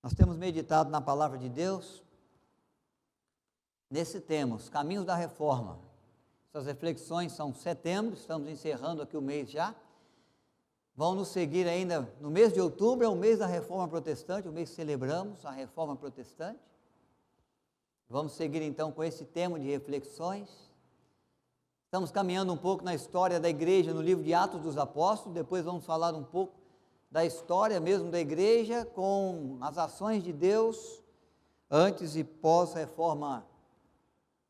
Nós temos meditado na palavra de Deus nesse tema, os caminhos da reforma. Essas reflexões são setembro, estamos encerrando aqui o mês já. Vão nos seguir ainda no mês de outubro, é o mês da reforma protestante, o mês que celebramos a reforma protestante. Vamos seguir então com esse tema de reflexões. Estamos caminhando um pouco na história da igreja no livro de Atos dos Apóstolos, depois vamos falar um pouco da história mesmo da igreja com as ações de Deus antes e pós-reforma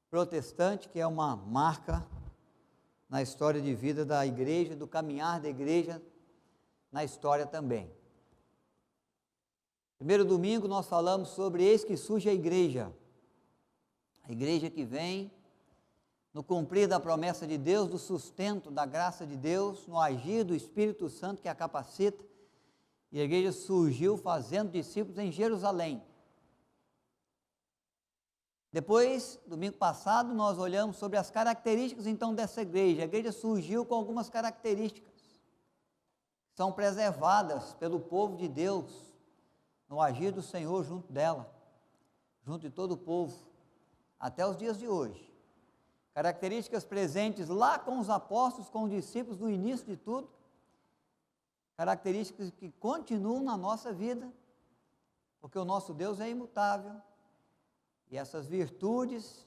protestante, que é uma marca na história de vida da igreja, do caminhar da igreja na história também. Primeiro domingo nós falamos sobre eis que surge a igreja que vem no cumprir da promessa de Deus, do sustento da graça de Deus, no agir do Espírito Santo que a capacita, e a igreja surgiu fazendo discípulos em Jerusalém. Depois, domingo passado, nós olhamos sobre as características então dessa igreja. A igreja surgiu com algumas características, que são preservadas pelo povo de Deus, no agir do Senhor junto dela, junto de todo o povo, até os dias de hoje. Características presentes lá com os apóstolos, com os discípulos no início de tudo, características que continuam na nossa vida, porque o nosso Deus é imutável, e essas virtudes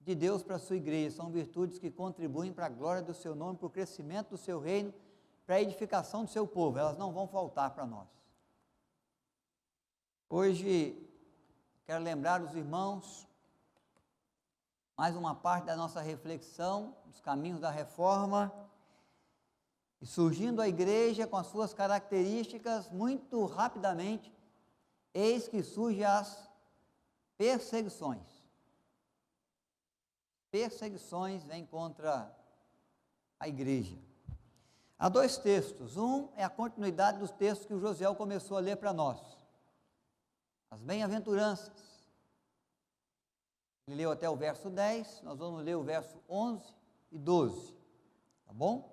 de Deus para a sua igreja são virtudes que contribuem para a glória do seu nome, para o crescimento do seu reino, para a edificação do seu povo, elas não vão faltar para nós. Hoje, quero lembrar os irmãos, mais uma parte da nossa reflexão, dos caminhos da reforma, e surgindo a igreja com as suas características, muito rapidamente, eis que surgem as perseguições. Perseguições vêm contra a igreja. Há dois textos, um é a continuidade dos textos que o Josiel começou a ler para nós, as bem-aventuranças. Ele leu até o verso 10, nós vamos ler o verso 11 e 12, tá bom?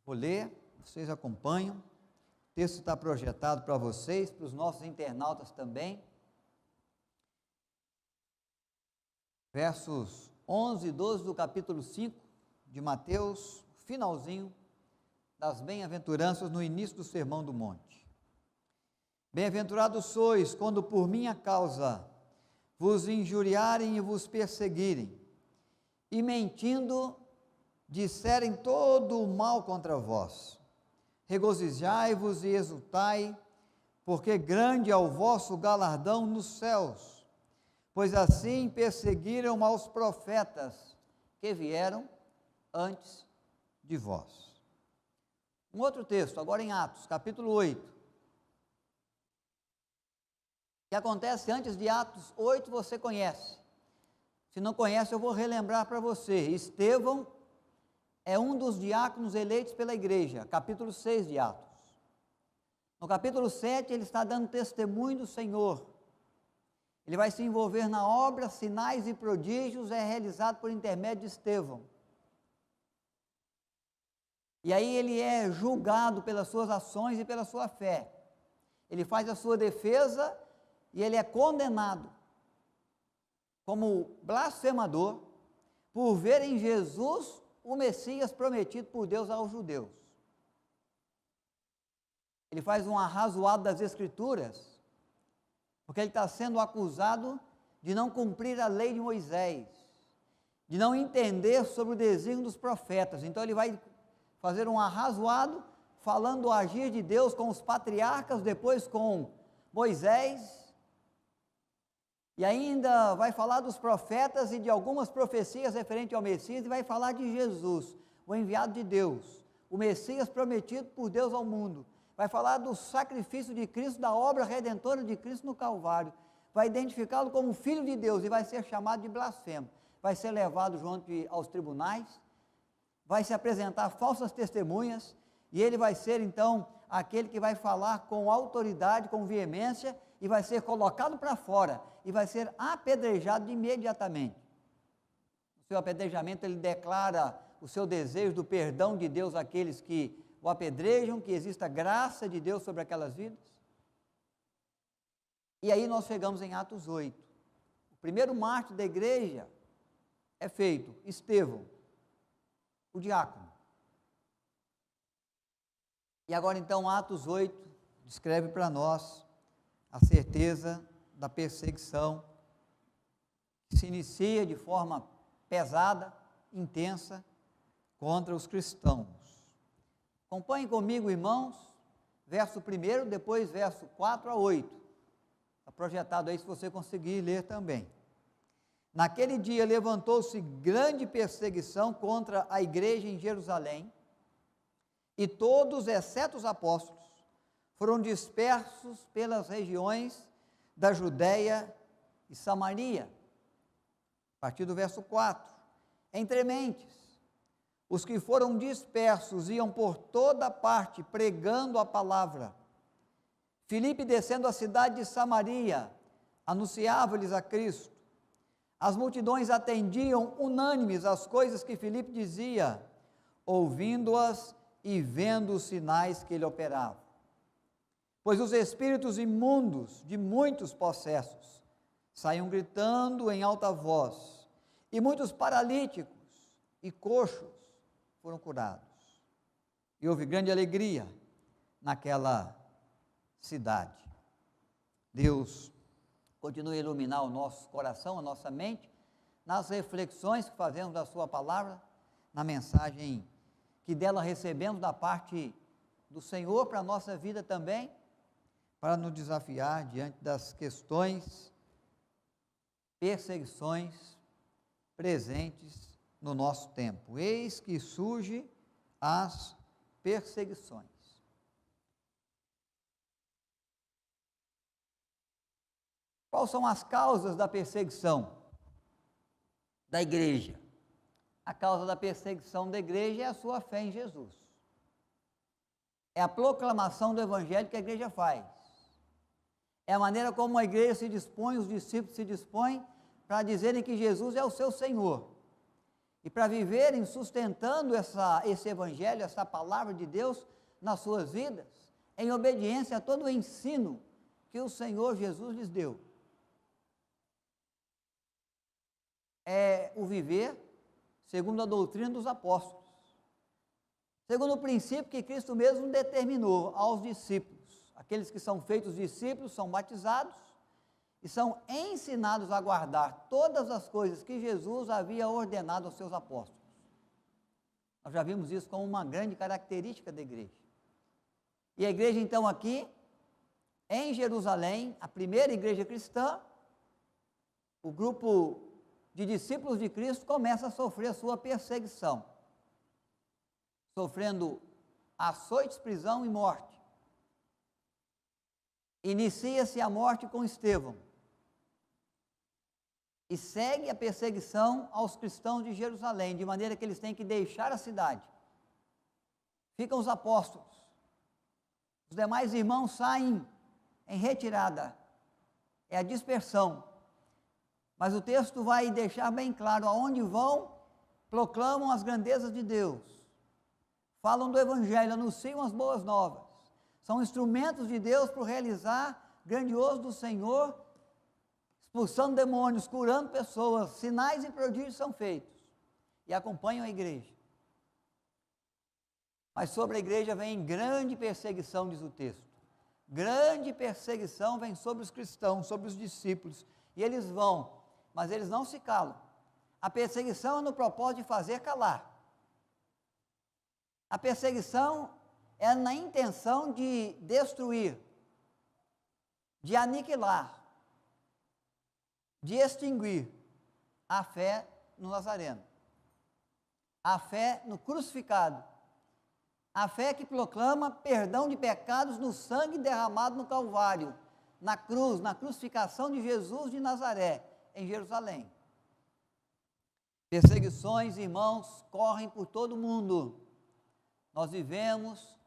Vou ler, vocês acompanham, o texto está projetado para vocês, para os nossos internautas também. Versos 11 e 12 do capítulo 5 de Mateus, finalzinho das bem-aventuranças no início do Sermão do Monte. Bem-aventurados sois quando por minha causa vos injuriarem e vos perseguirem, e mentindo disserem todo o mal contra vós. Regozijai-vos e exultai, porque grande é o vosso galardão nos céus, pois assim perseguiram aos profetas que vieram antes de vós. Um outro texto, agora em Atos, capítulo 8. O que acontece antes de Atos 8 você conhece. Se não conhece, eu vou relembrar para você. Estevão é um dos diáconos eleitos pela igreja, capítulo 6 de Atos. No capítulo 7, ele está dando testemunho do Senhor. Ele vai se envolver na obra, sinais e prodígios, é realizado por intermédio de Estevão. E aí ele é julgado pelas suas ações e pela sua fé. Ele faz a sua defesa e ele é condenado como blasfemador por ver em Jesus o Messias prometido por Deus aos judeus. Ele faz um arrazoado das Escrituras, porque ele está sendo acusado de não cumprir a lei de Moisés, de não entender sobre o desígnio dos profetas. Então ele vai fazer um arrazoado, falando do agir de Deus com os patriarcas, depois com Moisés, e ainda vai falar dos profetas e de algumas profecias referentes ao Messias, e vai falar de Jesus, o enviado de Deus, o Messias prometido por Deus ao mundo. Vai falar do sacrifício de Cristo, da obra redentora de Cristo no Calvário. Vai identificá-lo como Filho de Deus e vai ser chamado de blasfemo. Vai ser levado junto aos tribunais, vai se apresentar falsas testemunhas, e ele vai ser então aquele que vai falar com autoridade, com veemência, e vai ser colocado para fora, e vai ser apedrejado imediatamente. O seu apedrejamento, ele declara o seu desejo do perdão de Deus àqueles que o apedrejam, que exista graça de Deus sobre aquelas vidas. E aí nós chegamos em Atos 8. O primeiro mártir da igreja é feito, Estevão, o diácono. E agora então Atos 8 descreve para nós a certeza da perseguição que se inicia de forma pesada, intensa, contra os cristãos. Acompanhem comigo, irmãos, verso 1, depois verso 4 a 8. Está projetado aí se você conseguir ler também. Naquele dia levantou-se grande perseguição contra a igreja em Jerusalém, e todos, exceto os apóstolos, foram dispersos pelas regiões da Judéia e Samaria. A partir do verso 4. Entre mentes, os que foram dispersos iam por toda parte pregando a palavra. Filipe, descendo a cidade de Samaria, anunciava-lhes a Cristo. As multidões atendiam unânimes às coisas que Filipe dizia, ouvindo-as e vendo os sinais que ele operava. Pois os espíritos imundos de muitos possessos saíam gritando em alta voz, e muitos paralíticos e coxos foram curados. E houve grande alegria naquela cidade. Deus continue a iluminar o nosso coração, a nossa mente, nas reflexões que fazemos da sua palavra, na mensagem que dela recebemos da parte do Senhor para a nossa vida também, para nos desafiar diante das questões, perseguições presentes no nosso tempo. Eis que surge as perseguições. Quais são as causas da perseguição da igreja? A causa da perseguição da igreja é a sua fé em Jesus. É a proclamação do evangelho que a igreja faz. É a maneira como a igreja se dispõe, os discípulos se dispõem para dizerem que Jesus é o seu Senhor. E para viverem sustentando esse evangelho, essa palavra de Deus nas suas vidas, em obediência a todo o ensino que o Senhor Jesus lhes deu. É o viver segundo a doutrina dos apóstolos, segundo o princípio que Cristo mesmo determinou aos discípulos. Aqueles que são feitos discípulos são batizados e são ensinados a guardar todas as coisas que Jesus havia ordenado aos seus apóstolos. Nós já vimos isso como uma grande característica da igreja. E a igreja então aqui, em Jerusalém, a primeira igreja cristã, o grupo de discípulos de Cristo começa a sofrer a sua perseguição, sofrendo açoites, prisão e morte. Inicia-se a morte com Estevão e segue a perseguição aos cristãos de Jerusalém, de maneira que eles têm que deixar a cidade. Ficam os apóstolos, os demais irmãos saem em retirada, é a dispersão. Mas o texto vai deixar bem claro, aonde vão, proclamam as grandezas de Deus, falam do evangelho, anunciam as boas novas, são instrumentos de Deus para realizar grandioso do Senhor, expulsando demônios, curando pessoas, sinais e prodígios são feitos, e acompanham a igreja. Mas sobre a igreja vem grande perseguição, diz o texto, grande perseguição vem sobre os cristãos, sobre os discípulos, e eles vão, mas eles não se calam. A perseguição é no propósito de fazer calar. A perseguição é na intenção de destruir, de aniquilar, de extinguir a fé no Nazareno, a fé no crucificado, a fé que proclama perdão de pecados no sangue derramado no Calvário, na cruz, na crucificação de Jesus de Nazaré, em Jerusalém. Perseguições, irmãos, correm por todo o mundo. Nós vivemos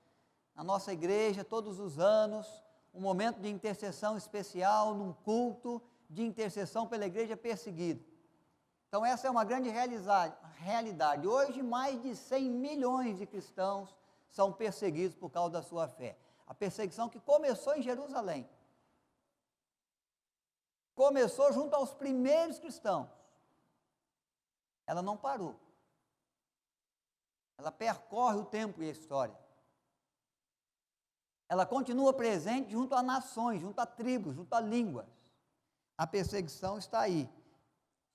na nossa igreja todos os anos um momento de intercessão especial, num culto de intercessão pela igreja perseguida. Então essa é uma grande realidade. Hoje mais de 100 milhões de cristãos são perseguidos por causa da sua fé. A perseguição que começou em Jerusalém. começou junto aos primeiros cristãos, ela não parou. Ela percorre o tempo e a história. Ela continua presente junto a nações, junto a tribos, junto a línguas. A perseguição está aí,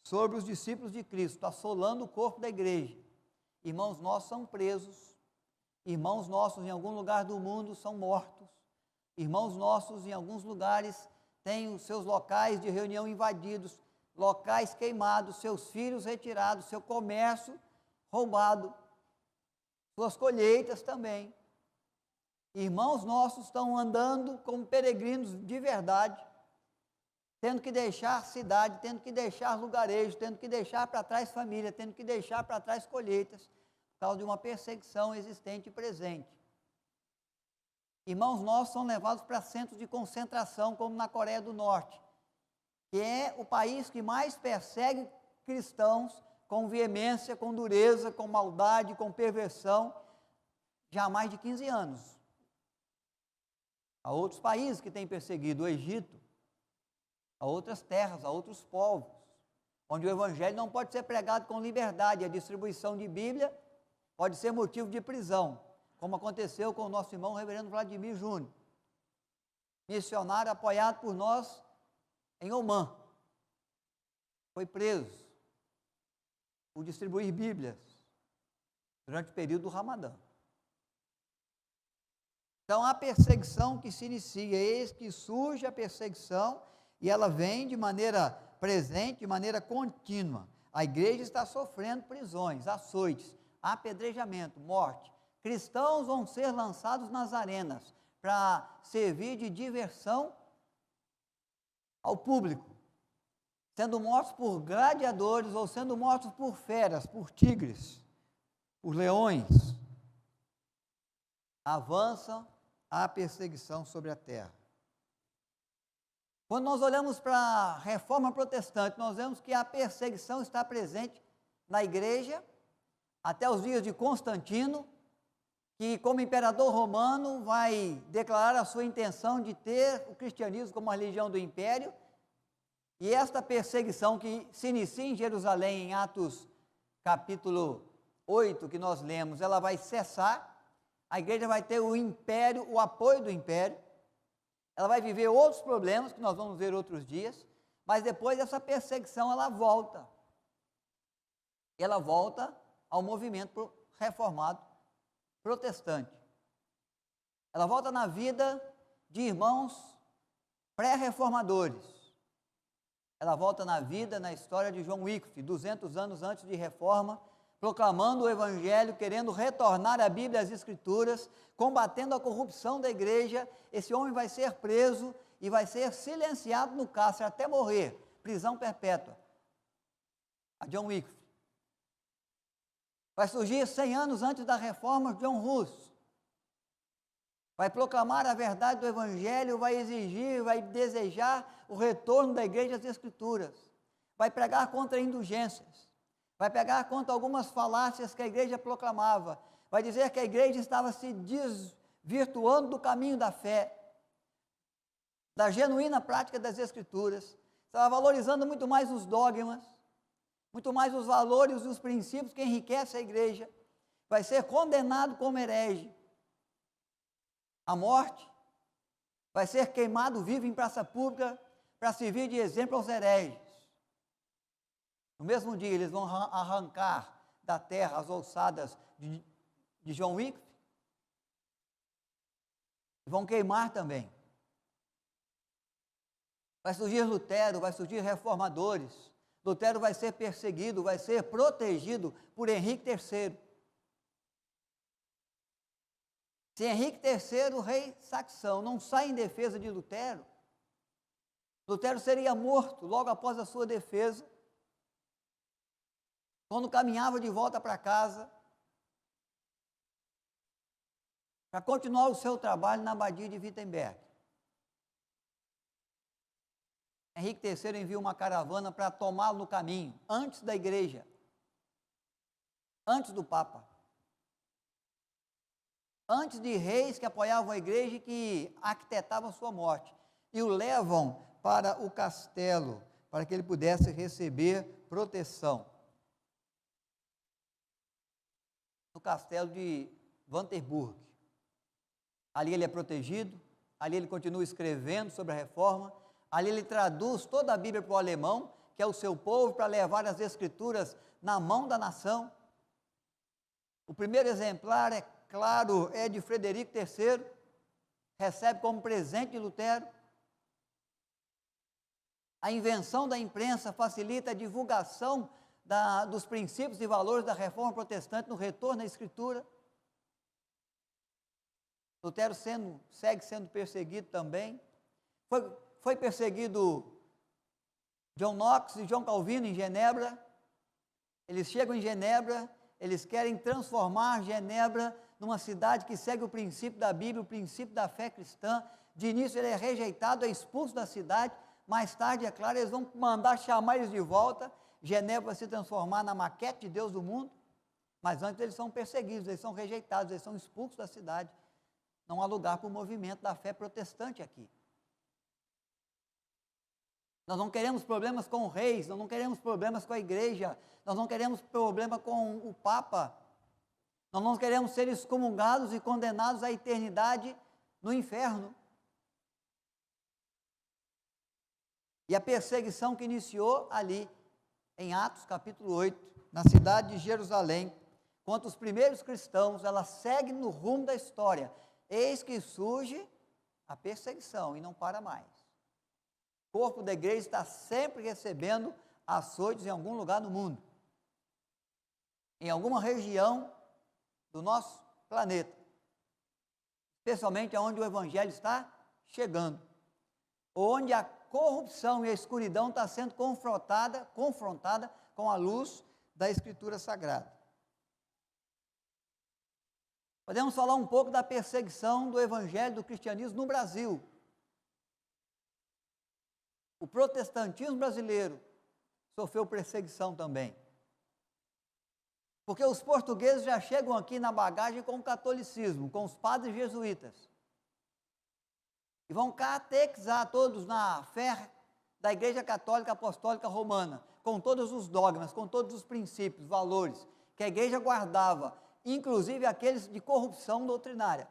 sobre os discípulos de Cristo, assolando o corpo da igreja. Irmãos nossos são presos, irmãos nossos em algum lugar do mundo são mortos, irmãos nossos em alguns lugares têm os seus locais de reunião invadidos, locais queimados, seus filhos retirados, seu comércio roubado, suas colheitas também. Irmãos nossos estão andando como peregrinos de verdade, tendo que deixar cidade, tendo que deixar lugarejo, tendo que deixar para trás família, tendo que deixar para trás colheitas, por causa de uma perseguição existente e presente. Irmãos nossos são levados para centros de concentração, como na Coreia do Norte, que é o país que mais persegue cristãos com veemência, com dureza, com maldade, com perversão, já há mais de 15 anos. Há outros países que têm perseguido, o Egito, há outras terras, há outros povos, onde o evangelho não pode ser pregado com liberdade, a distribuição de Bíblia pode ser motivo de prisão, como aconteceu com o nosso irmão reverendo Vladimir Júnior, missionário apoiado por nós em Omã. Foi preso por distribuir Bíblias durante o período do Ramadã. Então, a perseguição que se inicia, eis que surge a perseguição, e ela vem de maneira presente, de maneira contínua. A igreja está sofrendo prisões, açoites, apedrejamento, morte. Cristãos vão ser lançados nas arenas para servir de diversão ao público, sendo mortos por gladiadores ou sendo mortos por feras, por tigres, por leões. Avança a perseguição sobre a terra. Quando nós olhamos para a reforma protestante, nós vemos que a perseguição está presente na igreja até os dias de Constantino, que como imperador romano vai declarar a sua intenção de ter o cristianismo como a religião do império, e esta perseguição que se inicia em Jerusalém, em Atos capítulo 8, que nós lemos, ela vai cessar, a igreja vai ter o império, o apoio do império, ela vai viver outros problemas, que nós vamos ver outros dias, mas depois essa perseguição, ela volta ao movimento reformado protestante. Ela volta na vida de irmãos pré-reformadores. Ela volta na vida, na história de John Wycliffe, 200 anos antes de reforma, proclamando o evangelho, querendo retornar a Bíblia e as Escrituras, combatendo a corrupção da igreja. Esse homem vai ser preso e vai ser silenciado no cárcere até morrer, prisão perpétua. A John Wycliffe. Vai surgir 100 anos antes da reforma, John Hus. Vai proclamar a verdade do evangelho, vai exigir, vai desejar o retorno da igreja às Escrituras. Vai pregar contra indulgências. Vai pegar contra algumas falácias que a igreja proclamava, vai dizer que a igreja estava se desvirtuando do caminho da fé, da genuína prática das Escrituras, estava valorizando muito mais os dogmas, muito mais os valores e os princípios que enriquecem a igreja, vai ser condenado como herege à morte, vai ser queimado vivo em praça pública para servir de exemplo aos hereges. No mesmo dia, eles vão arrancar da terra as ossadas de John Wycliffe e vão queimar também. Vai surgir Lutero, vai surgir reformadores. Lutero vai ser perseguido, vai ser protegido por Henrique III. Se Henrique III, o rei saxão, não sai em defesa de Lutero, Lutero seria morto logo após a sua defesa, quando caminhava de volta para casa, para continuar o seu trabalho na abadia de Wittenberg. Henrique III envia uma caravana para tomá-lo no caminho, antes da igreja, antes do Papa, antes de reis que apoiavam a igreja e que arquitetavam sua morte, e o levam para o castelo, para que ele pudesse receber proteção. No castelo de Vanterburg. Ali ele é protegido, ali ele continua escrevendo sobre a reforma, ali ele traduz toda a Bíblia para o alemão, que é o seu povo, para levar as escrituras na mão da nação. O primeiro exemplar, é claro, é de Frederico III, recebe como presente de Lutero. A invenção da imprensa facilita a divulgação dos princípios e valores da reforma protestante no retorno à Escritura. Lutero segue sendo perseguido também. Foi perseguido John Knox e João Calvino em Genebra. Eles chegam em Genebra, eles querem transformar Genebra numa cidade que segue o princípio da Bíblia, o princípio da fé cristã. De início ele é rejeitado, é expulso da cidade. Mais tarde, é claro, eles vão mandar chamar eles de volta. Genebra vai se transformar na maquete de Deus do mundo. Mas antes eles são perseguidos, eles são rejeitados, eles são expulsos da cidade. Não há lugar para o movimento da fé protestante aqui. Nós não queremos problemas com reis, nós não queremos problemas com a igreja, nós não queremos problema com o Papa, nós não queremos ser excomungados e condenados à eternidade no inferno. E a perseguição que iniciou ali, em Atos capítulo 8, na cidade de Jerusalém, contra os primeiros cristãos, ela segue no rumo da história. Eis que surge a perseguição e não para mais. O corpo da igreja está sempre recebendo açoites em algum lugar do mundo, em alguma região do nosso planeta, especialmente onde o evangelho está chegando, onde a corrupção e a escuridão está sendo confrontada com a luz da Escritura Sagrada. Podemos falar um pouco da perseguição do evangelho, do cristianismo no Brasil. O protestantismo brasileiro sofreu perseguição também. Porque os portugueses já chegam aqui na bagagem com o catolicismo, com os padres jesuítas. E vão catequizar todos na fé da Igreja Católica Apostólica Romana, com todos os dogmas, com todos os princípios, valores que a igreja guardava, inclusive aqueles de corrupção doutrinária.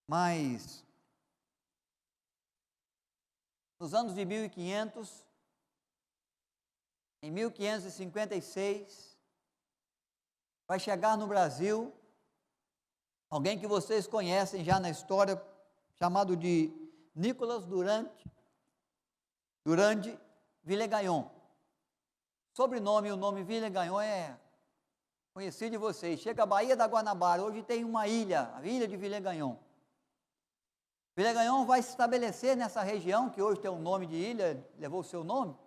Mas, nos anos de 1500, em 1556, vai chegar no Brasil alguém que vocês conhecem já na história, chamado de Nicolas Durand Villegagnon. Sobrenome, o nome Villegagnon é conhecido de vocês. Chega à Baía da Guanabara, hoje tem uma ilha, a ilha de Villegagnon. Villegagnon vai se estabelecer nessa região, que hoje tem o nome de ilha, levou o seu nome.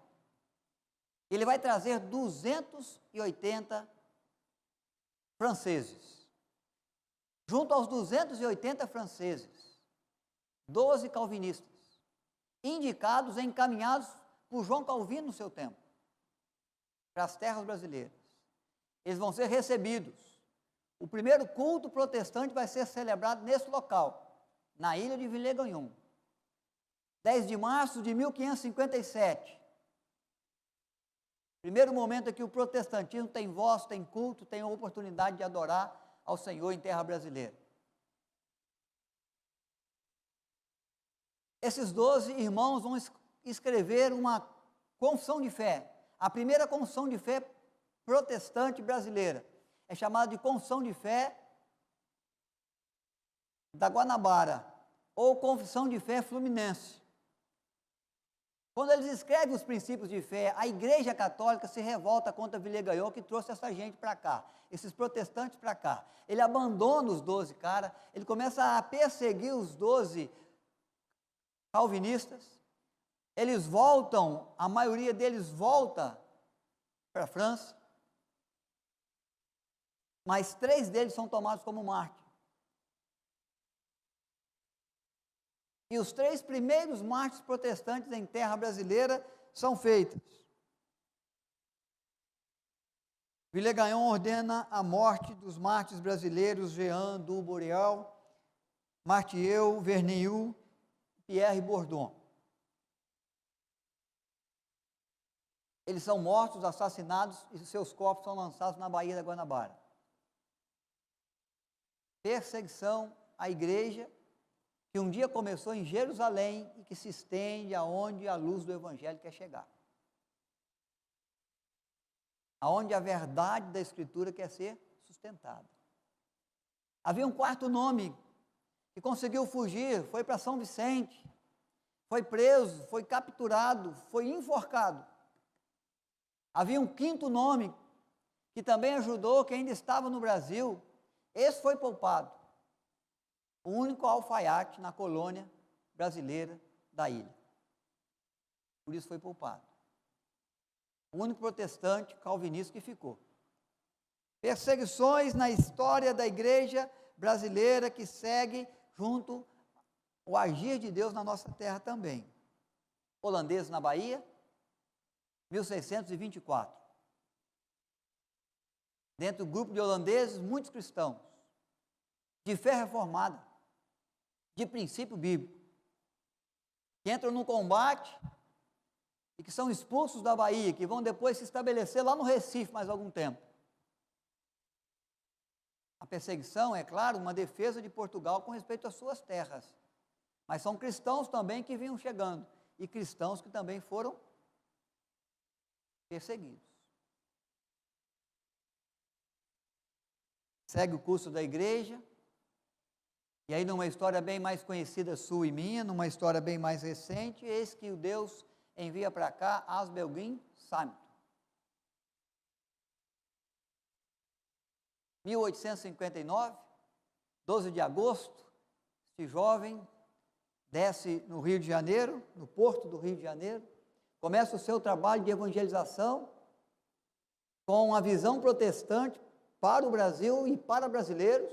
Ele vai trazer 280 franceses. Junto aos 280 franceses, 12 calvinistas, indicados e encaminhados por João Calvino no seu tempo, para as terras brasileiras. Eles vão ser recebidos. O primeiro culto protestante vai ser celebrado nesse local, na ilha de Villegagnon. 10 de março de 1557. Primeiro momento em que o protestantismo tem voz, tem culto, tem a oportunidade de adorar ao Senhor em terra brasileira. Esses 12 irmãos vão escrever uma confissão de fé, a primeira confissão de fé protestante brasileira, é chamada de Confissão de Fé da Guanabara, ou Confissão de Fé Fluminense. Quando eles escrevem os princípios de fé, a Igreja Católica se revolta contra Villegagnon, que trouxe essa gente para cá, esses protestantes para cá. Ele abandona os 12 caras, ele começa a perseguir os 12 calvinistas. Eles voltam, a maioria deles volta para a França, mas 3 deles são tomados como mártires. E os 3 primeiros mártires protestantes em terra brasileira são feitos. Villegagnon ordena a morte dos mártires brasileiros Jean du Boreal Martieu, Verniu, Pierre Bourdon. Eles são mortos, assassinados e seus corpos são lançados na Baía da Guanabara. Perseguição à igreja que um dia começou em Jerusalém e que se estende aonde a luz do Evangelho quer chegar. Aonde a verdade da Escritura quer ser sustentada. Havia um quarto nome que conseguiu fugir, foi para São Vicente, foi preso, foi capturado, foi enforcado. Havia um quinto nome que também ajudou, que ainda estava no Brasil. Esse foi poupado. O único alfaiate na colônia brasileira da ilha. Por isso foi poupado. O único protestante calvinista que ficou. Perseguições na história da igreja brasileira que segue junto ao agir de Deus na nossa terra também. Holandeses na Bahia, 1624. Dentro do grupo de holandeses, muitos cristãos, de fé reformada, de princípio bíblico, que entram no combate e que são expulsos da Bahia, que vão depois se estabelecer lá no Recife mais algum tempo. A perseguição, é claro, uma defesa de Portugal com respeito às suas terras, mas são cristãos também que vinham chegando, e cristãos que também foram perseguidos. Segue o curso da igreja, e aí numa história bem mais conhecida sua e minha, numa história bem mais recente, eis que o Deus envia para cá Asbelguin Samit. 1859, 12 de agosto, este jovem desce no Rio de Janeiro, no porto do Rio de Janeiro, começa o seu trabalho de evangelização com a visão protestante para o Brasil e para brasileiros.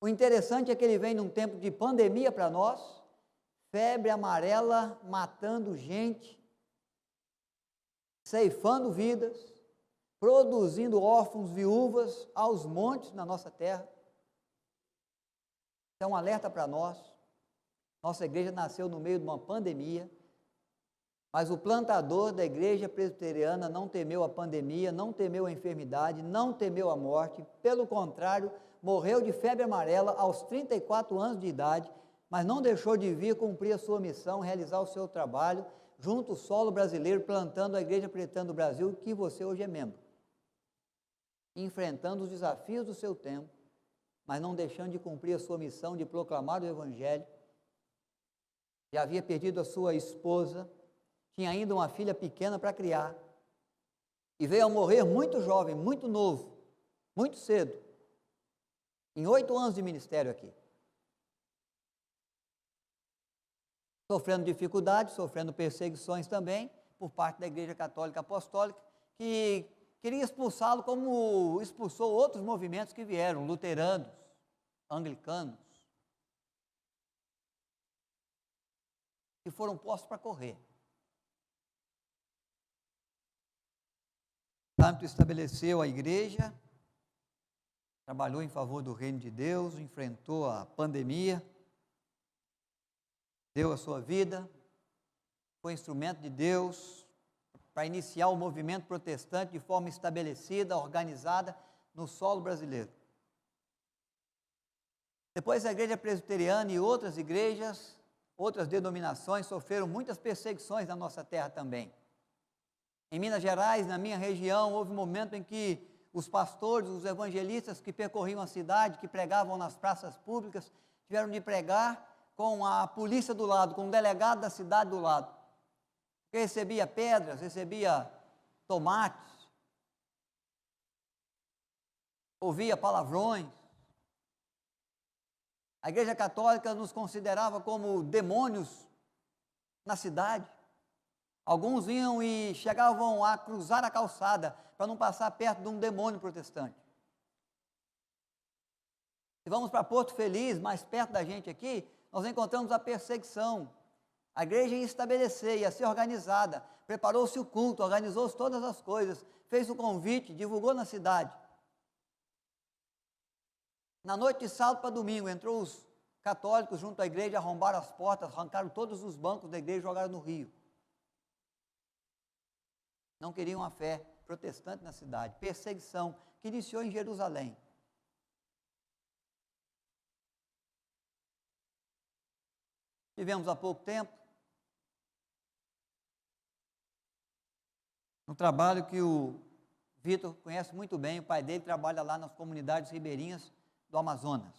O interessante é que ele vem num tempo de pandemia para nós, febre amarela matando gente, ceifando vidas, produzindo órfãos, viúvas aos montes na nossa terra. É um alerta para nós. Nossa igreja nasceu no meio de uma pandemia, mas o plantador da igreja presbiteriana não temeu a pandemia, não temeu a enfermidade, não temeu a morte, pelo contrário, morreu de febre amarela aos 34 anos de idade, mas não deixou de vir cumprir a sua missão, realizar o seu trabalho, junto ao solo brasileiro, plantando a Igreja Presbiteriana do Brasil, que você hoje é membro. Enfrentando os desafios do seu tempo, mas não deixando de cumprir a sua missão de proclamar o Evangelho. Já havia perdido a sua esposa, tinha ainda uma filha pequena para criar, e veio a morrer muito jovem, muito novo, muito cedo, em 8 anos de ministério aqui. Sofrendo dificuldades, sofrendo perseguições também, por parte da Igreja Católica Apostólica, que queria expulsá-lo como expulsou outros movimentos que vieram, luteranos, anglicanos, que foram postos para correr. Santo estabeleceu a igreja, trabalhou em favor do reino de Deus, enfrentou a pandemia, deu a sua vida, foi instrumento de Deus para iniciar o movimento protestante de forma estabelecida, organizada no solo brasileiro. Depois a igreja presbiteriana e outras igrejas, outras denominações sofreram muitas perseguições na nossa terra também. Em Minas Gerais, na minha região, houve um momento em que os pastores, os evangelistas que percorriam a cidade, que pregavam nas praças públicas, tiveram de pregar com a polícia do lado, com o delegado da cidade do lado. Que recebia pedras, recebia tomates, ouvia palavrões. A Igreja Católica nos considerava como demônios na cidade. Alguns iam e chegavam a cruzar a calçada para não passar perto de um demônio protestante. Se vamos para Porto Feliz, mais perto da gente aqui, nós encontramos a perseguição. A igreja ia estabelecer, ia ser organizada, preparou-se o culto, organizou-se todas as coisas, fez o convite, divulgou na cidade. Na noite de sábado para domingo, entrou os católicos junto à igreja, arrombaram as portas, arrancaram todos os bancos da igreja e jogaram no rio. Não queriam a fé protestante na cidade. Perseguição que iniciou em Jerusalém. Tivemos há pouco tempo um trabalho que o Vitor conhece muito bem, o pai dele trabalha lá nas comunidades ribeirinhas do Amazonas.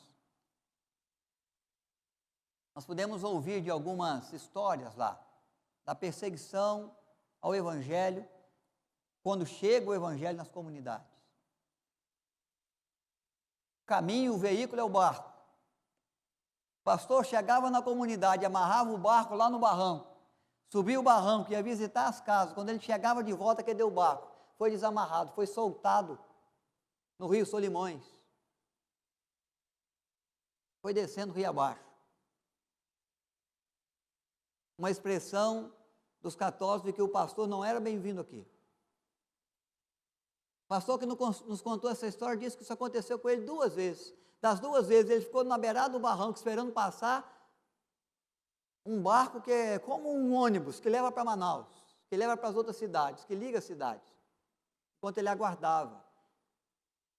Nós podemos ouvir de algumas histórias lá, da perseguição ao Evangelho, quando chega o Evangelho nas comunidades. O caminho, o veículo é o barco. O pastor chegava na comunidade, amarrava o barco lá no barranco, subia o barranco, ia visitar as casas. Quando ele chegava de volta, cadê o barco? Foi desamarrado, foi soltado no rio Solimões. Foi descendo rio abaixo. Uma expressão dos católicos de que o pastor não era bem-vindo aqui. O pastor que nos contou essa história disse que isso aconteceu com ele 2 vezes. Das 2 vezes, ele ficou na beirada do barranco, esperando passar um barco que é como um ônibus, que leva para Manaus, que leva para as outras cidades, que liga as cidades. Enquanto ele aguardava.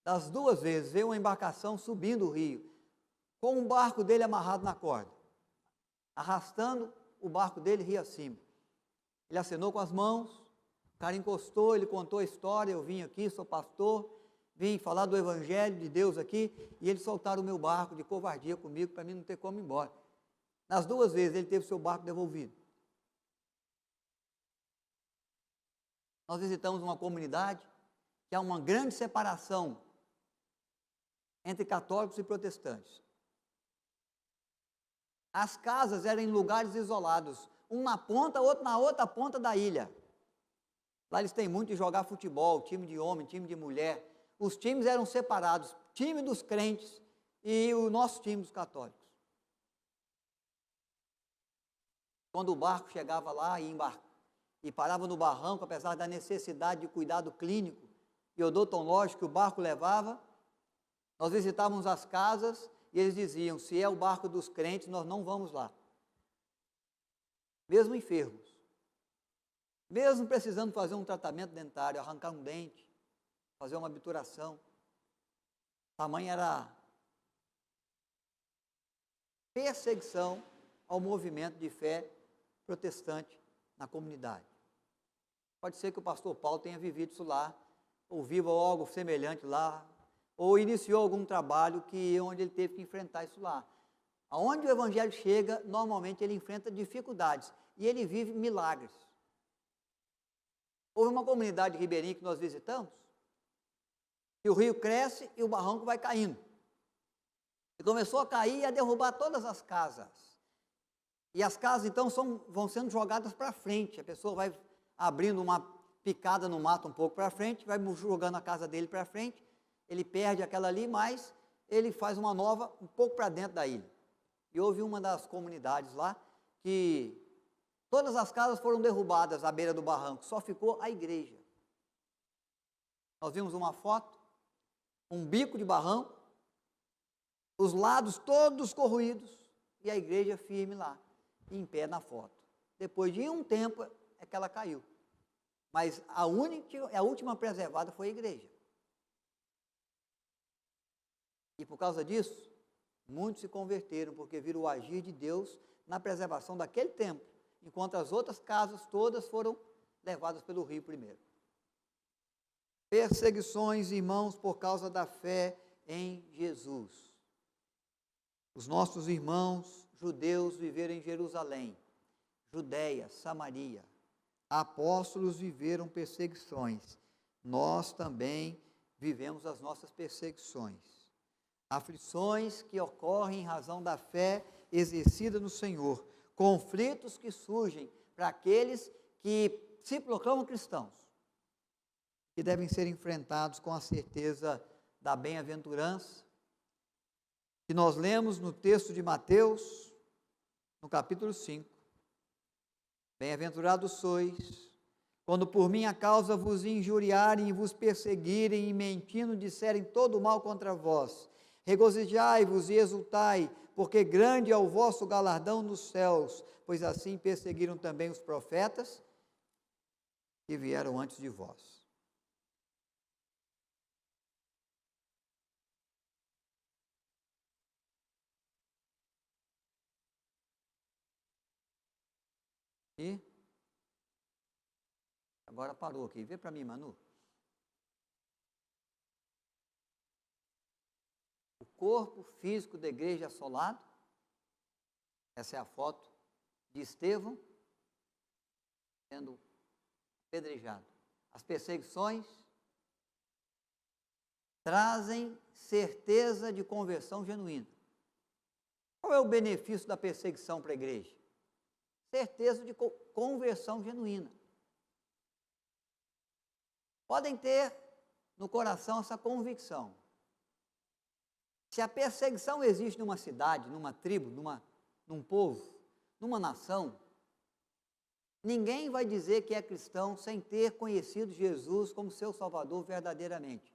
Das 2 vezes, veio uma embarcação subindo o rio, com um barco dele amarrado na corda, arrastando o barco dele rio acima. Ele acenou com as mãos, o cara encostou, ele contou a história, eu vim aqui, sou pastor, vim falar do Evangelho de Deus aqui, e eles soltaram o meu barco de covardia comigo, para mim não ter como ir embora. Nas 2 vezes ele teve seu barco devolvido. Nós visitamos uma comunidade que há uma grande separação entre católicos e protestantes. As casas eram em lugares isolados, um na ponta, outro na outra ponta da ilha. Lá eles têm muito de jogar futebol, time de homem, time de mulher. Os times eram separados, time dos crentes e o nosso time dos católicos. Quando o barco chegava lá e parava no barranco, apesar da necessidade de cuidado clínico e odontológico que o barco levava, nós visitávamos as casas e eles diziam, se é o barco dos crentes, nós não vamos lá. Mesmo enfermos, mesmo precisando fazer um tratamento dentário, arrancar um dente, fazer uma obturação, tamanha era a perseguição ao movimento de fé protestante na comunidade. Pode ser que o pastor Paulo tenha vivido isso lá, ou viva algo semelhante lá, ou iniciou algum trabalho onde ele teve que enfrentar isso lá. Aonde o Evangelho chega, normalmente ele enfrenta dificuldades, e ele vive milagres. Houve uma comunidade ribeirinha que nós visitamos, e o rio cresce e o barranco vai caindo. E começou a cair e a derrubar todas as casas. E as casas, então, vão sendo jogadas para frente. A pessoa vai abrindo uma picada no mato um pouco para frente, vai jogando a casa dele para frente, ele perde aquela ali, mas ele faz uma nova um pouco para dentro da ilha. E houve uma das comunidades lá que todas as casas foram derrubadas à beira do barranco, só ficou a igreja. Nós vimos uma foto, um bico de barranco, os lados todos corroídos e a igreja firme lá, em pé na foto. Depois de um tempo é que ela caiu. Mas a última preservada foi a igreja. E por causa disso, muitos se converteram, porque viram o agir de Deus na preservação daquele templo, enquanto as outras casas todas foram levadas pelo rio primeiro. Perseguições, irmãos, por causa da fé em Jesus. Os nossos irmãos judeus viveram em Jerusalém, Judéia, Samaria. Apóstolos viveram perseguições. Nós também vivemos as nossas perseguições. Aflições que ocorrem em razão da fé exercida no Senhor. Conflitos que surgem para aqueles que se proclamam cristãos, que devem ser enfrentados com a certeza da bem-aventurança, que nós lemos no texto de Mateus, no capítulo 5. Bem-aventurados sois, quando por minha causa vos injuriarem e vos perseguirem e mentindo disserem todo mal contra vós. Regozijai-vos e exultai, porque grande é o vosso galardão nos céus, pois assim perseguiram também os profetas que vieram antes de vós. E agora parou aqui, vê para mim, Manu. O corpo físico da igreja assolado, essa é a foto de Estevão sendo apedrejado. As perseguições trazem certeza de conversão genuína. Qual é o benefício da perseguição para a igreja? Certeza de conversão genuína. Podem ter no coração essa convicção. Se a perseguição existe numa cidade, numa tribo, num povo, numa nação, ninguém vai dizer que é cristão sem ter conhecido Jesus como seu Salvador verdadeiramente.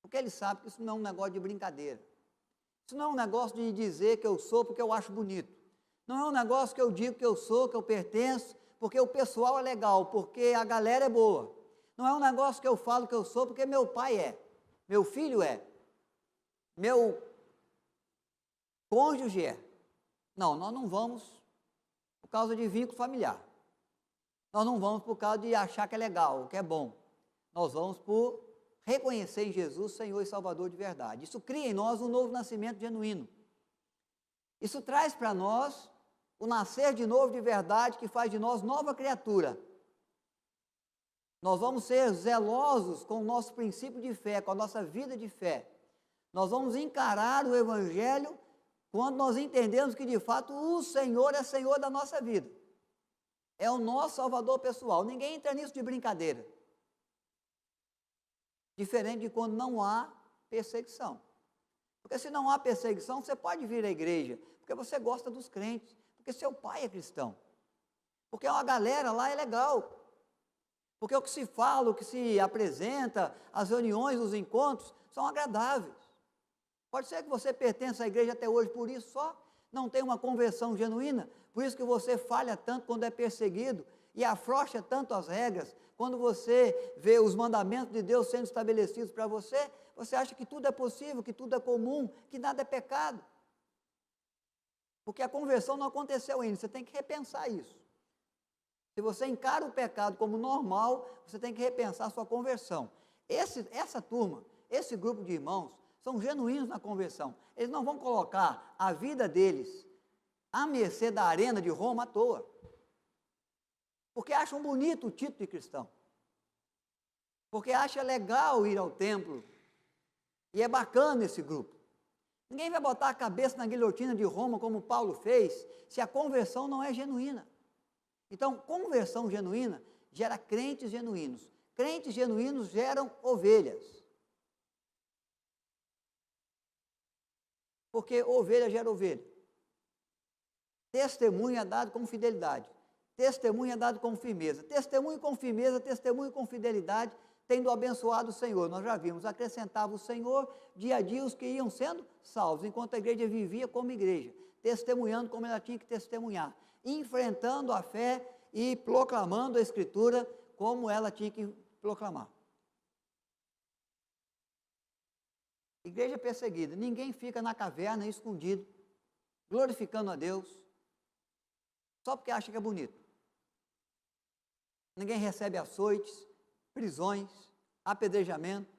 Porque ele sabe que isso não é um negócio de brincadeira. Isso não é um negócio de dizer que eu sou porque eu acho bonito. Não é um negócio que eu digo que eu sou, que eu pertenço, porque o pessoal é legal, porque a galera é boa. Não é um negócio que eu falo que eu sou porque meu pai é, meu filho é, meu cônjuge é. Não, nós não vamos por causa de vínculo familiar. Nós não vamos por causa de achar que é legal, que é bom. Nós vamos por reconhecer em Jesus Senhor e Salvador de verdade. Isso cria em nós um novo nascimento genuíno. Isso traz para nós o nascer de novo de verdade, que faz de nós nova criatura. Nós vamos ser zelosos com o nosso princípio de fé, com a nossa vida de fé. Nós vamos encarar o Evangelho quando nós entendemos que de fato o Senhor é Senhor da nossa vida. É o nosso Salvador pessoal. Ninguém entra nisso de brincadeira. Diferente de quando não há perseguição. Porque se não há perseguição, você pode vir à igreja, porque você gosta dos crentes, porque seu pai é cristão. Porque uma galera lá é legal. Porque o que se fala, o que se apresenta, as reuniões, os encontros, são agradáveis. Pode ser que você pertença à igreja até hoje por isso só, não tem uma conversão genuína, por isso que você falha tanto quando é perseguido e afrouxa tanto as regras. Quando você vê os mandamentos de Deus sendo estabelecidos para você, você acha que tudo é possível, que tudo é comum, que nada é pecado. Porque a conversão não aconteceu ainda, você tem que repensar isso. Se você encara o pecado como normal, você tem que repensar a sua conversão. Essa turma, esse grupo de irmãos, são genuínos na conversão. Eles não vão colocar a vida deles à mercê da arena de Roma à toa. Porque acham bonito o título de cristão. Porque acha legal ir ao templo. E é bacana esse grupo. Ninguém vai botar a cabeça na guilhotina de Roma como Paulo fez, se a conversão não é genuína. Então, conversão genuína gera crentes genuínos. Crentes genuínos geram ovelhas. Porque ovelha gera ovelha. Testemunho é dado com fidelidade. Testemunho é dado com firmeza. Testemunho com firmeza, testemunho com fidelidade, tendo abençoado o Senhor. Nós já vimos, acrescentava o Senhor dia a dia os que iam sendo salvos, enquanto a igreja vivia como igreja, testemunhando como ela tinha que testemunhar, enfrentando a fé e proclamando a Escritura como ela tinha que proclamar. Igreja perseguida, ninguém fica na caverna escondido, glorificando a Deus, só porque acha que é bonito. Ninguém recebe açoites, prisões, apedrejamento,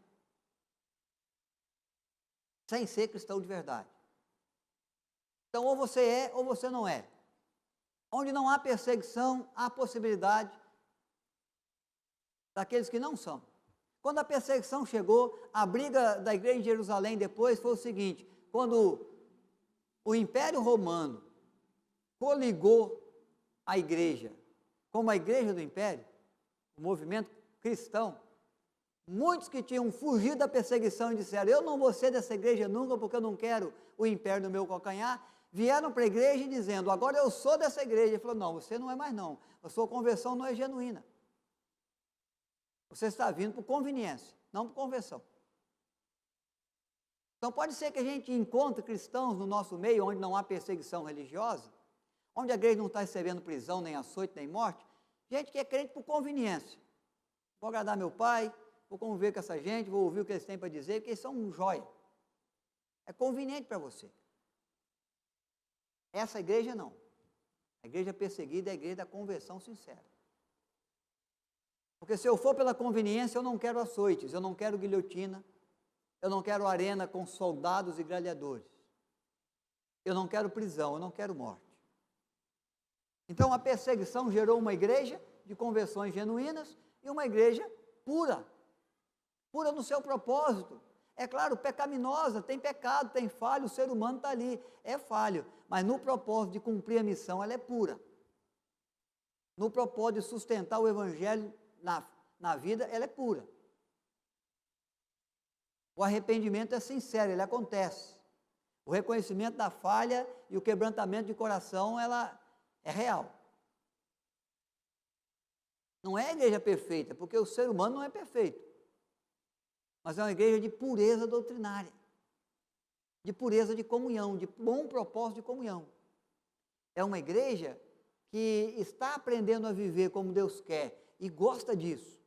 sem ser cristão de verdade. Então, ou você é, ou você não é. Onde não há perseguição, há possibilidade daqueles que não são. Quando a perseguição chegou, a briga da igreja em Jerusalém depois foi o seguinte: quando o Império Romano coligou a igreja como a igreja do Império, o movimento cristão, muitos que tinham fugido da perseguição e disseram: eu não vou ser dessa igreja nunca porque eu não quero o império no meu calcanhar, vieram para a igreja dizendo: agora eu sou dessa igreja. Ele falou: não, você não é mais não, a sua conversão não é genuína. Você está vindo por conveniência, não por conversão. Então pode ser que a gente encontre cristãos no nosso meio onde não há perseguição religiosa, onde a igreja não está recebendo prisão, nem açoite, nem morte, gente que é crente por conveniência. Vou agradar meu pai, vou conviver com essa gente, vou ouvir o que eles têm para dizer, porque eles são um joia. É conveniente para você. Essa igreja não. A igreja perseguida é a igreja da conversão sincera. Porque se eu for pela conveniência, eu não quero açoites, eu não quero guilhotina, eu não quero arena com soldados e gladiadores. Eu não quero prisão, eu não quero morte. Então a perseguição gerou uma igreja de conversões genuínas e uma igreja pura. Pura no seu propósito. É claro, pecaminosa, tem pecado, tem falha, o ser humano está ali, é falho. Mas no propósito de cumprir a missão, ela é pura. No propósito de sustentar o evangelho na vida, ela é pura. O arrependimento é sincero, ele acontece. O reconhecimento da falha e o quebrantamento de coração, ela é real. Não é a igreja perfeita, porque o ser humano não é perfeito. Mas é uma igreja de pureza doutrinária, de pureza de comunhão, de bom propósito de comunhão. É uma igreja que está aprendendo a viver como Deus quer e gosta disso.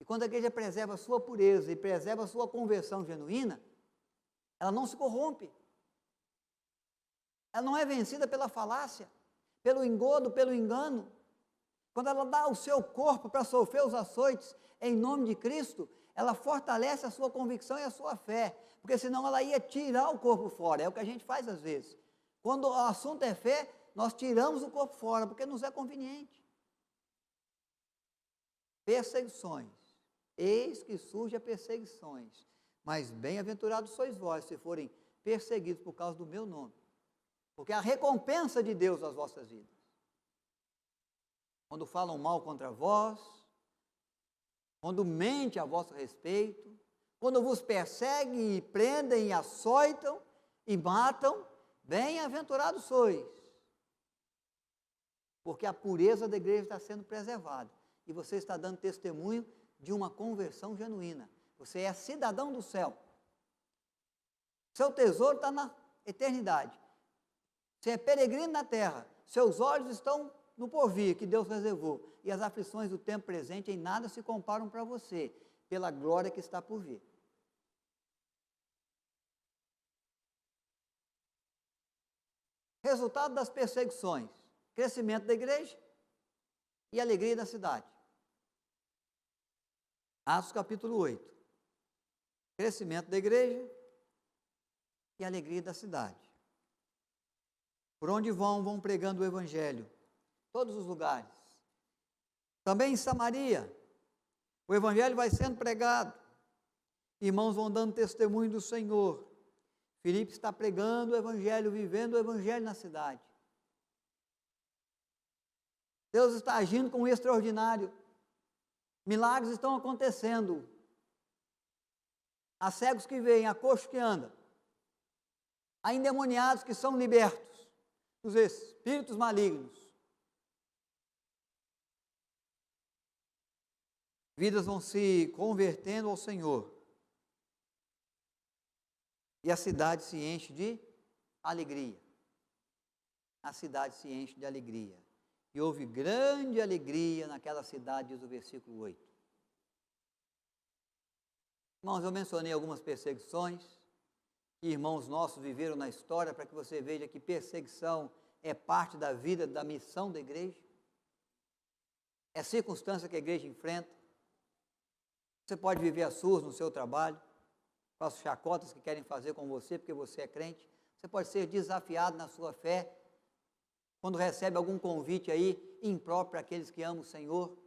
E quando a igreja preserva a sua pureza e preserva a sua conversão genuína, ela não se corrompe. Ela não é vencida pela falácia, pelo engodo, pelo engano. Quando ela dá o seu corpo para sofrer os açoites em nome de Cristo, ela fortalece a sua convicção e a sua fé, porque senão ela ia tirar o corpo fora, é o que a gente faz às vezes. Quando o assunto é fé, nós tiramos o corpo fora, porque nos é conveniente. Perseguições, eis que surge a perseguições, mas bem-aventurados sois vós, se forem perseguidos por causa do meu nome, porque a recompensa de Deus às vossas vidas. Quando falam mal contra vós, quando mentem a vosso respeito, quando vos perseguem e prendem e açoitam e matam, bem-aventurados sois, porque a pureza da igreja está sendo preservada e você está dando testemunho de uma conversão genuína. Você é cidadão do céu. Seu tesouro está na eternidade. Você é peregrino na terra. Seus olhos estão no porvir que Deus reservou. E as aflições do tempo presente em nada se comparam para você, pela glória que está por vir. Resultado das perseguições: crescimento da igreja e alegria da cidade. Atos capítulo 8. Crescimento da igreja e alegria da cidade. Por onde vão pregando o evangelho. Todos os lugares. Também em Samaria, o evangelho vai sendo pregado. Irmãos vão dando testemunho do Senhor. Filipe está pregando o evangelho, vivendo o evangelho na cidade. Deus está agindo com o extraordinário. Milagres estão acontecendo. Há cegos que veem, há coxos que andam. Há endemoniados que são libertos dos espíritos malignos. Vidas vão se convertendo ao Senhor. E a cidade se enche de alegria. A cidade se enche de alegria. E houve grande alegria naquela cidade, diz o versículo 8. Irmãos, eu mencionei algumas perseguições que irmãos nossos viveram na história, para que você veja que perseguição é parte da vida, da missão da igreja. É circunstância que a igreja enfrenta. Você pode viver a suas no seu trabalho, com as chacotas que querem fazer com você, porque você é crente. Você pode ser desafiado na sua fé, quando recebe algum convite aí, impróprio para aqueles que amam o Senhor.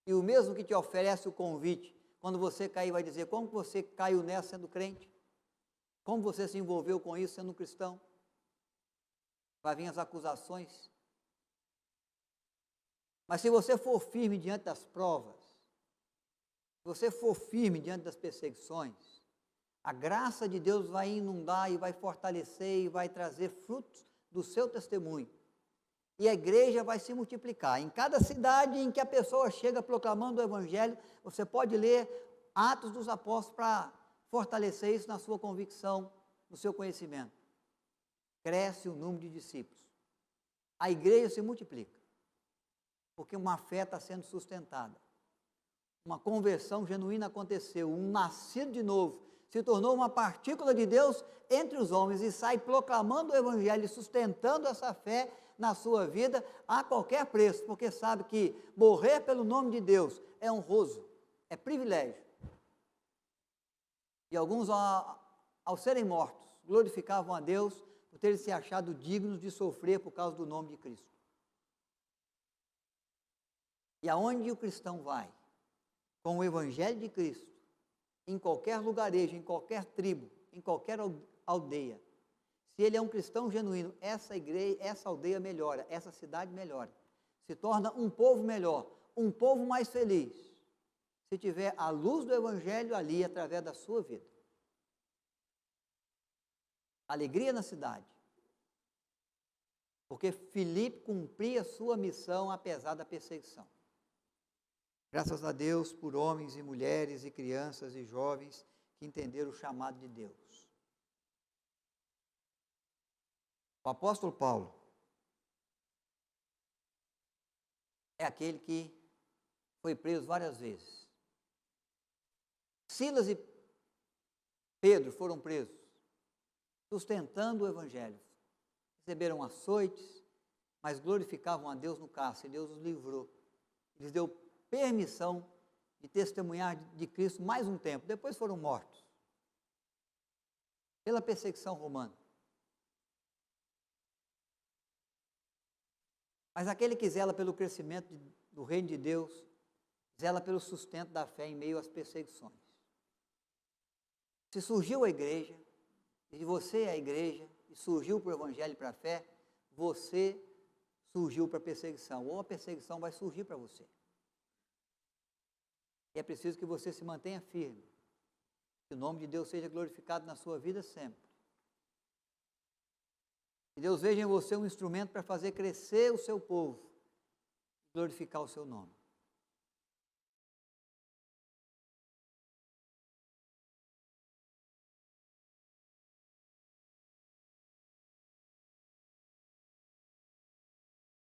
E o mesmo que te oferece o convite, quando você cair, vai dizer: como você caiu nessa sendo crente? Como você se envolveu com isso sendo cristão? Vai vir as acusações. Mas se você for firme diante das provas, se você for firme diante das perseguições, a graça de Deus vai inundar e vai fortalecer e vai trazer frutos do seu testemunho. E a igreja vai se multiplicar. Em cada cidade em que a pessoa chega proclamando o evangelho, você pode ler Atos dos Apóstolos para fortalecer isso na sua convicção, no seu conhecimento. Cresce o número de discípulos. A igreja se multiplica, porque uma fé está sendo sustentada. Uma conversão genuína aconteceu, um nascido de novo se tornou uma partícula de Deus entre os homens e sai proclamando o Evangelho e sustentando essa fé na sua vida a qualquer preço, porque sabe que morrer pelo nome de Deus é honroso, é privilégio. E alguns, ao serem mortos, glorificavam a Deus por terem se achado dignos de sofrer por causa do nome de Cristo. E aonde o cristão vai, com o Evangelho de Cristo, em qualquer lugarejo, em qualquer tribo, em qualquer aldeia, se ele é um cristão genuíno, essa igreja, essa aldeia melhora, essa cidade melhora, se torna um povo melhor, um povo mais feliz, se tiver a luz do Evangelho ali, através da sua vida. Alegria na cidade, porque Filipe cumpria sua missão apesar da perseguição. Graças a Deus por homens e mulheres e crianças e jovens que entenderam o chamado de Deus. O apóstolo Paulo é aquele que foi preso várias vezes. Silas e Pedro foram presos, sustentando o Evangelho. Receberam açoites, mas glorificavam a Deus no cárcere, e Deus os livrou. Lhes deu permissão de testemunhar de Cristo mais um tempo. Depois foram mortos pela perseguição romana. Mas aquele que zela pelo crescimento do reino de Deus, zela pelo sustento da fé em meio às perseguições. Se surgiu a igreja, e você é a igreja, e surgiu para o Evangelho e para a fé, você surgiu para a perseguição, ou a perseguição vai surgir para você. E é preciso que você se mantenha firme, que o nome de Deus seja glorificado na sua vida sempre. Que Deus veja em você um instrumento para fazer crescer o seu povo, glorificar o seu nome.